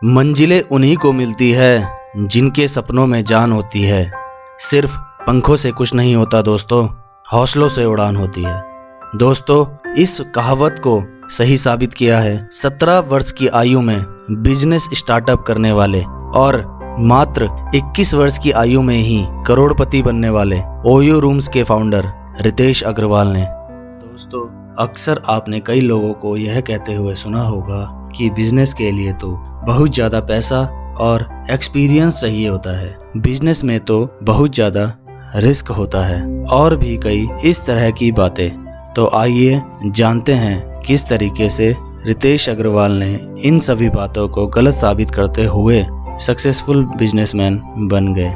मंजिलें उन्हीं को मिलती है जिनके सपनों में जान होती है। सिर्फ पंखों से कुछ नहीं होता दोस्तों, हौसलों से उड़ान होती है। दोस्तों, इस कहावत को सही साबित किया है 17 वर्ष की आयु में बिजनेस स्टार्टअप करने वाले और मात्र 21 वर्ष की आयु में ही करोड़पति बनने वाले ओयो रूम्स के फाउंडर रितेश अग्रवाल ने। दोस्तों, अक्सर आपने कई लोगों को यह कहते हुए सुना होगा कि बिजनेस के लिए तो बहुत ज़्यादा पैसा और एक्सपीरियंस चाहिए होता है, बिजनेस में तो बहुत ज़्यादा रिस्क होता है और भी कई इस तरह की बातें। तो आइए जानते हैं किस तरीके से रितेश अग्रवाल ने इन सभी बातों को गलत साबित करते हुए सक्सेसफुल बिजनेसमैन बन गए।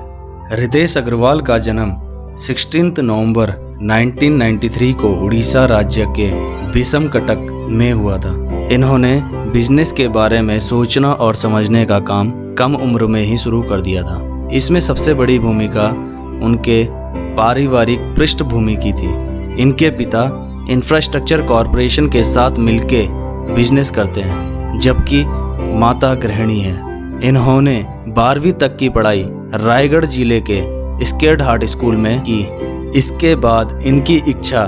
रितेश अग्रवाल का जन्म 16 नवंबर 1993 को उड़ीसा राज्य के विषमकटक में हुआ था। इन्होंने बिजनेस के बारे में सोचना और समझने का काम कम उम्र में ही शुरू कर दिया था। इसमें सबसे बड़ी भूमिका उनके पारिवारिक पृष्ठभूमि की थी। इनके पिता इंफ्रास्ट्रक्चर कॉरपोरेशन के साथ मिलके बिजनेस करते हैं, जबकि माता गृहिणी है। इन्होंने 12वीं तक की पढ़ाई रायगढ़ जिले के स्केर्ड हार्ट स्कूल में की। इसके बाद इनकी इच्छा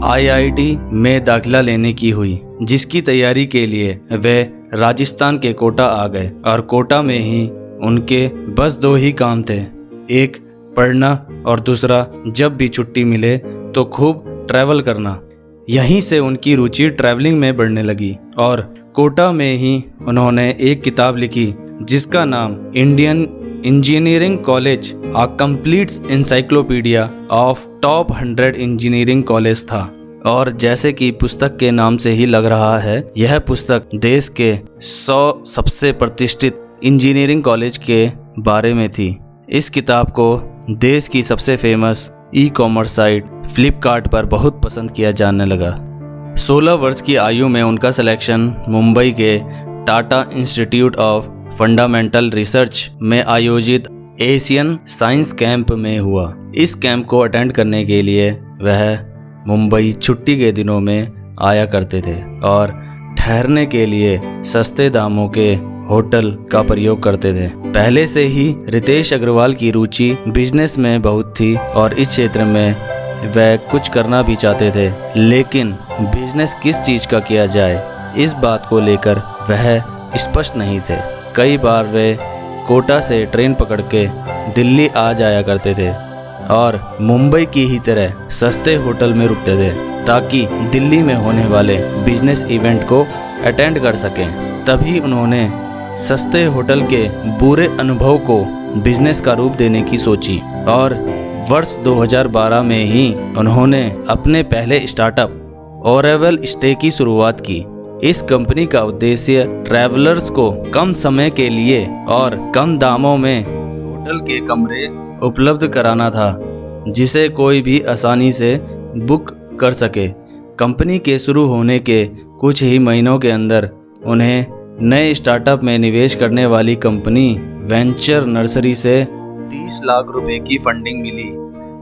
IIT में दाखिला लेने की हुई, जिसकी तैयारी के लिए वे राजस्थान के कोटा आ गए और कोटा में ही उनके बस 2 ही काम थे, एक पढ़ना और दूसरा जब भी छुट्टी मिले तो खूब ट्रैवल करना। यहीं से उनकी रुचि ट्रैवलिंग में बढ़ने लगी और कोटा में ही उन्होंने एक किताब लिखी जिसका नाम Indian engineering college a complete encyclopedia of top 100 engineering college था। और जैसे कि पुस्तक के नाम से ही लग रहा है, यह पुस्तक देश के 100 सबसे प्रतिष्ठित इंजीनियरिंग कॉलेज के बारे में थी। इस किताब को देश की सबसे फेमस ई-कॉमर्स साइट फ्लिपकार्ट पर बहुत पसंद किया जाने लगा। 16 वर्ष की आयु में उनका सिलेक्शन मुंबई के Tata institute of fundamental research में आयोजित एशियन साइंस कैंप में हुआ। इस कैंप को अटेंड करने के लिए वह मुंबई छुट्टी के दिनों में आया करते थे और ठहरने के लिए सस्ते दामों के होटल का प्रयोग करते थे। पहले से ही रितेश अग्रवाल की रुचि बिजनेस में बहुत थी और इस क्षेत्र में वह कुछ करना भी चाहते थे, लेकिन बिजनेस किस चीज़ का किया जाए, इस बात को लेकर वह स्पष्ट नहीं थे। कई बार वे कोटा से ट्रेन पकड़ के दिल्ली आ जाया करते थे और मुंबई की ही तरह सस्ते होटल में रुकते थे ताकि दिल्ली में होने वाले बिजनेस इवेंट को अटेंड कर सकें। तभी उन्होंने सस्ते होटल के बुरे अनुभव को बिजनेस का रूप देने की सोची और वर्ष 2012 में ही उन्होंने अपने पहले स्टार्टअप ओरेवल स्टे की शुरुआत की। इस कंपनी का उद्देश्य ट्रैवलर्स को कम समय के लिए और कम दामों में होटल के कमरे उपलब्ध कराना था, जिसे कोई भी आसानी से बुक कर सके। कंपनी के शुरू होने के कुछ ही महीनों के अंदर उन्हें नए स्टार्टअप में निवेश करने वाली कंपनी वेंचर नर्सरी से 30 लाख रुपए की फंडिंग मिली,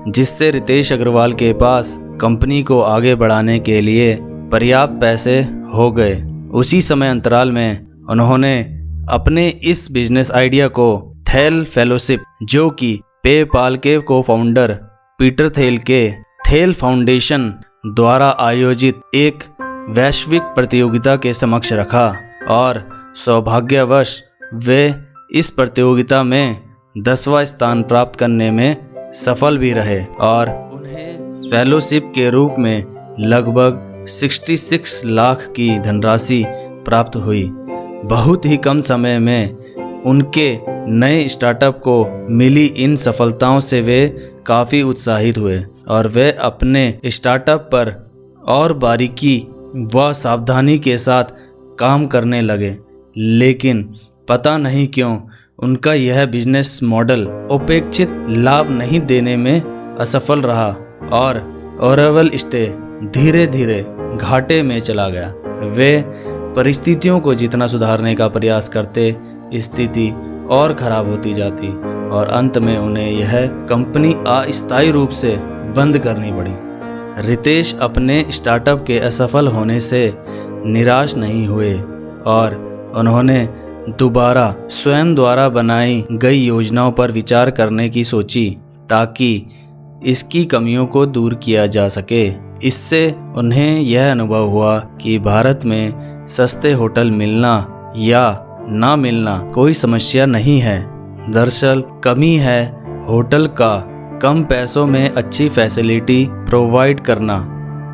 जिससे रितेश अग्रवाल के पास कंपनी को आगे बढ़ाने के लिए पर्याप्त पैसे हो गए। उसी समय अंतराल में उन्होंने अपने इस बिजनेस आइडिया को थेल फेलोशिप, जो कि पेपाल के को फाउंडर पीटर थेल के थेल फाउंडेशन द्वारा आयोजित एक वैश्विक प्रतियोगिता के समक्ष रखा और सौभाग्यवश वे इस प्रतियोगिता में 10वां स्थान प्राप्त करने में सफल भी रहे और उन्हें फेलोशिप के रूप में लगभग 66 लाख की धनराशि प्राप्त हुई। बहुत ही कम समय में उनके नए स्टार्टअप को मिली इन सफलताओं से वे काफ़ी उत्साहित हुए और वे अपने स्टार्टअप पर और बारीकी व सावधानी के साथ काम करने लगे। लेकिन पता नहीं क्यों उनका यह बिजनेस मॉडल अपेक्षित लाभ नहीं देने में असफल रहा और ओरेवल स्टे धीरे धीरे घाटे में चला गया। वे परिस्थितियों को जितना सुधारने का प्रयास करते, स्थिति और खराब होती जाती और अंत में उन्हें यह कंपनी अस्थायी रूप से बंद करनी पड़ी। रितेश अपने स्टार्टअप के असफल होने से निराश नहीं हुए और उन्होंने दोबारा स्वयं द्वारा बनाई गई योजनाओं पर विचार करने की सोची ताकि इसकी कमियों को दूर किया जा सके। इससे उन्हें यह अनुभव हुआ कि भारत में सस्ते होटल मिलना या ना मिलना कोई समस्या नहीं है। दरअसल कमी है होटल का कम पैसों में अच्छी फैसिलिटी प्रोवाइड करना।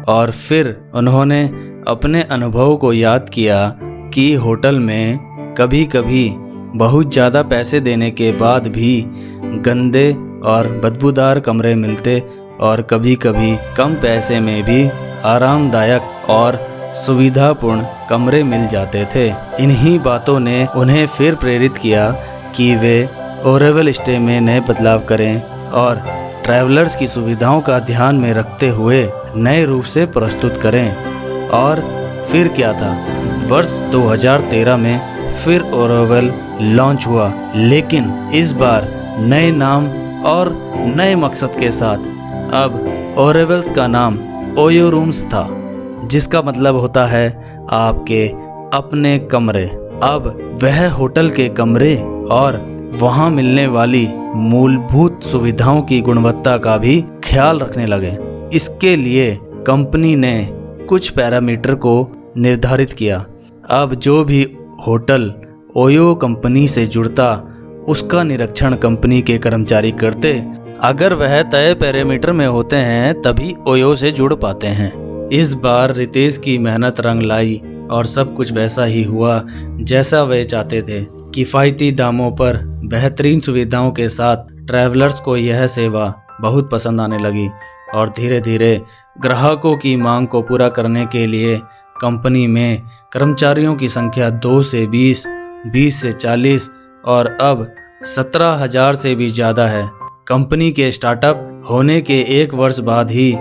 और फिर उन्होंने अपने अनुभव को याद किया कि होटल में कभी कभी बहुत ज़्यादा पैसे देने के बाद भी गंदे और बदबूदार कमरे मिलते और कभी कभी कम पैसे में भी आरामदायक और सुविधापूर्ण कमरे मिल जाते थे। इन्हीं बातों ने उन्हें फिर प्रेरित किया कि वे ओरेवल स्टे में नए बदलाव करें और ट्रैवलर्स की सुविधाओं का ध्यान में रखते हुए नए रूप से प्रस्तुत करें। और फिर क्या था, वर्ष 2013 में फिर ओरेवल लॉन्च हुआ, लेकिन इस बार नए नाम और नए मकसद के साथ। अब ओरेवल्स का नाम ओयो रूम्स था, जिसका मतलब होता है आपके अपने कमरे। अब वह होटल के कमरे और वहां मिलने वाली मूलभूत सुविधाओं की गुणवत्ता का भी ख्याल रखने लगे। इसके लिए कंपनी ने कुछ पैरामीटर को निर्धारित किया। अब जो भी होटल ओयो कंपनी से जुड़ता उसका निरीक्षण कंपनी के कर्मचारी करते। अगर वह तय पैरामीटर में होते हैं तभी ओयो से जुड़ पाते हैं। इस बार रितेश की मेहनत रंग लाई और सब कुछ वैसा ही हुआ जैसा वे चाहते थे। किफ़ायती दामों पर बेहतरीन सुविधाओं के साथ ट्रैवलर्स को यह सेवा बहुत पसंद आने लगी और धीरे धीरे ग्राहकों की मांग को पूरा करने के लिए कंपनी में कर्मचारियों की संख्या 2 से 20, 20 से 40 और अब 17,000 से भी ज़्यादा है। कंपनी के स्टार्टअप होने के 1 वर्ष बाद ही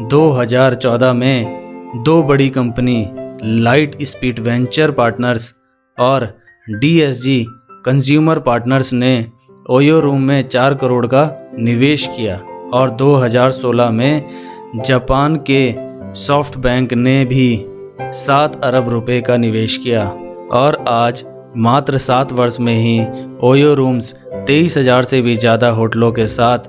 2014 में 2 बड़ी company light speed venture partners और DSG कंज्यूमर पार्टनर्स ने ओयो रूम में 4 करोड़ का निवेश किया और 2016 में जापान के सॉफ्ट बैंक ने भी 7 अरब रुपए का निवेश किया और आज मात्र 7 वर्ष में ही ओयो रूम्स 23,000 से भी ज़्यादा होटलों के साथ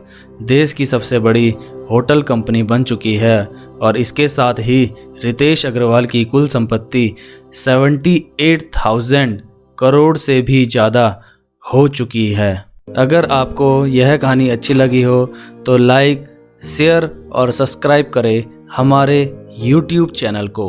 देश की सबसे बड़ी होटल कंपनी बन चुकी है। और इसके साथ ही रितेश अग्रवाल की कुल संपत्ति 78,000 करोड़ से भी ज़्यादा हो चुकी है। अगर आपको यह कहानी अच्छी लगी हो तो लाइक, शेयर और सब्सक्राइब करें हमारे YouTube चैनल को।